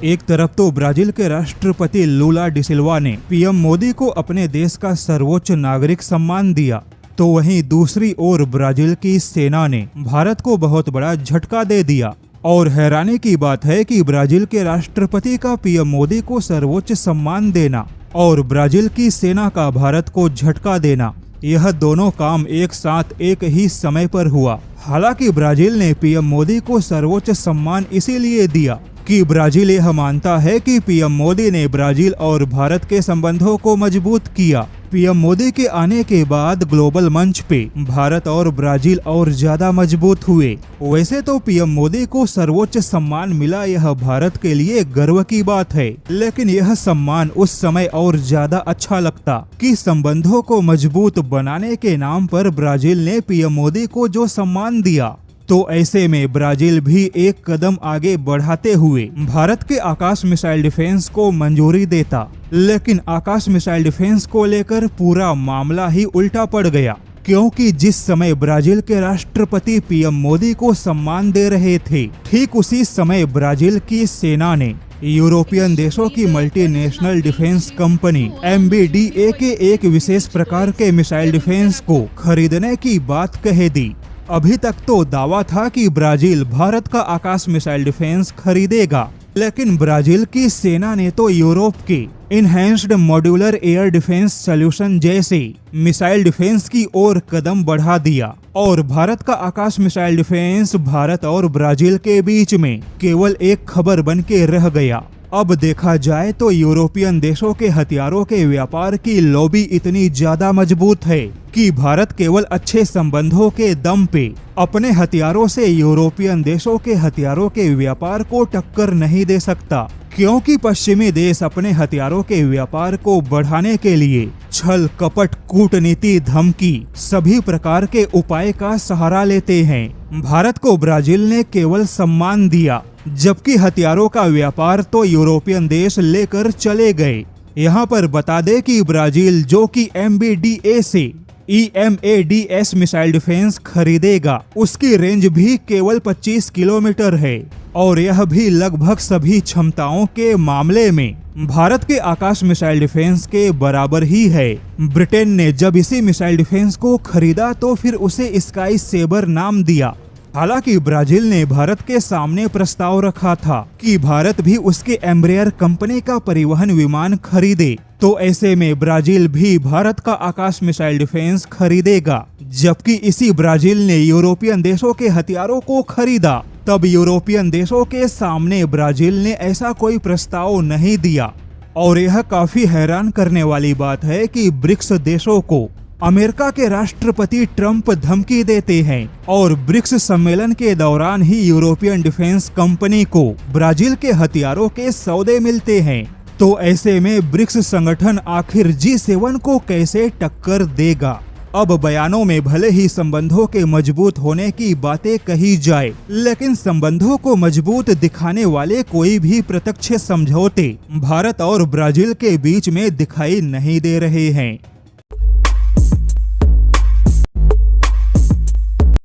एक तरफ तो ब्राजील के राष्ट्रपति लूला डी सिल्वा ने पीएम मोदी को अपने देश का सर्वोच्च नागरिक सम्मान दिया, तो वहीं दूसरी ओर ब्राजील की सेना ने भारत को बहुत बड़ा झटका दे दिया। और हैरानी की बात है कि ब्राजील के राष्ट्रपति का पीएम मोदी को सर्वोच्च सम्मान देना और ब्राजील की सेना का भारत को झटका देना, यह दोनों काम एक साथ एक ही समय पर हुआ। हालांकि ब्राजील ने पीएम मोदी को सर्वोच्च सम्मान इसीलिए दिया कि ब्राजील यह मानता है कि पीएम मोदी ने ब्राजील और भारत के संबंधों को मजबूत किया। पीएम मोदी के आने के बाद ग्लोबल मंच पे भारत और ब्राजील और ज्यादा मजबूत हुए। वैसे तो पीएम मोदी को सर्वोच्च सम्मान मिला, यह भारत के लिए गर्व की बात है, लेकिन यह सम्मान उस समय और ज्यादा अच्छा लगता कि संबंधों को मजबूत बनाने के नाम पर ब्राजील ने पीएम मोदी को जो सम्मान दिया, तो ऐसे में ब्राजील भी एक कदम आगे बढ़ाते हुए भारत के आकाश मिसाइल डिफेंस को मंजूरी देता। लेकिन आकाश मिसाइल डिफेंस को लेकर पूरा मामला ही उल्टा पड़ गया, क्योंकि जिस समय ब्राजील के राष्ट्रपति पीएम मोदी को सम्मान दे रहे थे, ठीक उसी समय ब्राजील की सेना ने यूरोपियन देशों की मल्टीनेशनल डिफेंस कंपनी MBDA के एक विशेष प्रकार के मिसाइल डिफेंस को खरीदने की बात कह दी। अभी तक तो दावा था कि ब्राजील भारत का आकाश मिसाइल डिफेंस खरीदेगा, लेकिन ब्राजील की सेना ने तो यूरोप के enhanced modular air defence solution जैसे मिसाइल डिफेंस की ओर कदम बढ़ा दिया और भारत का आकाश मिसाइल डिफेंस भारत और ब्राजील के बीच में केवल एक खबर बन के रह गया। अब देखा जाए तो यूरोपियन देशों के हथियारों के व्यापार की लॉबी इतनी ज्यादा मजबूत है कि भारत केवल अच्छे संबंधों के दम पे अपने हथियारों से यूरोपियन देशों के हथियारों के व्यापार को टक्कर नहीं दे सकता, क्योंकि पश्चिमी देश अपने हथियारों के व्यापार को बढ़ाने के लिए छल कपट, कूटनीति, धमकी सभी प्रकार के उपाय का सहारा लेते हैं। भारत को ब्राजील ने केवल सम्मान दिया, जबकि हथियारों का व्यापार तो यूरोपियन देश लेकर चले गए। यहाँ पर बता दे कि ब्राजील जो कि MBDA से EMADS मिसाइल डिफेंस खरीदेगा, उसकी रेंज भी केवल 25 किलोमीटर है और यह भी लगभग सभी क्षमताओं के मामले में भारत के आकाश मिसाइल डिफेंस के बराबर ही है। ब्रिटेन ने जब इसी मिसाइल डिफेंस को खरीदा तो फिर उसे स्काई सेबर नाम दिया। हालांकि ब्राजील ने भारत के सामने प्रस्ताव रखा था कि भारत भी उसके एम्ब्रेयर कंपनी का परिवहन विमान खरीदे, तो ऐसे में ब्राजील भी भारत का आकाश मिसाइल डिफेंस खरीदेगा। जबकि इसी ब्राजील ने यूरोपियन देशों के हथियारों को खरीदा, तब यूरोपियन देशों के सामने ब्राजील ने ऐसा कोई प्रस्ताव नहीं दिया। और यह काफी हैरान करने वाली बात है कि ब्रिक्स देशों को अमेरिका के राष्ट्रपति ट्रंप धमकी देते हैं और ब्रिक्स सम्मेलन के दौरान ही यूरोपियन डिफेंस कंपनी को ब्राजील के हथियारों के सौदे मिलते हैं। तो ऐसे में ब्रिक्स संगठन आखिर G7 को कैसे टक्कर देगा? अब बयानों में भले ही संबंधों के मजबूत होने की बातें कही जाए, लेकिन संबंधों को मजबूत दिखाने वाले कोई भी प्रत्यक्ष समझौते भारत और ब्राजील के बीच में दिखाई नहीं दे रहे हैं।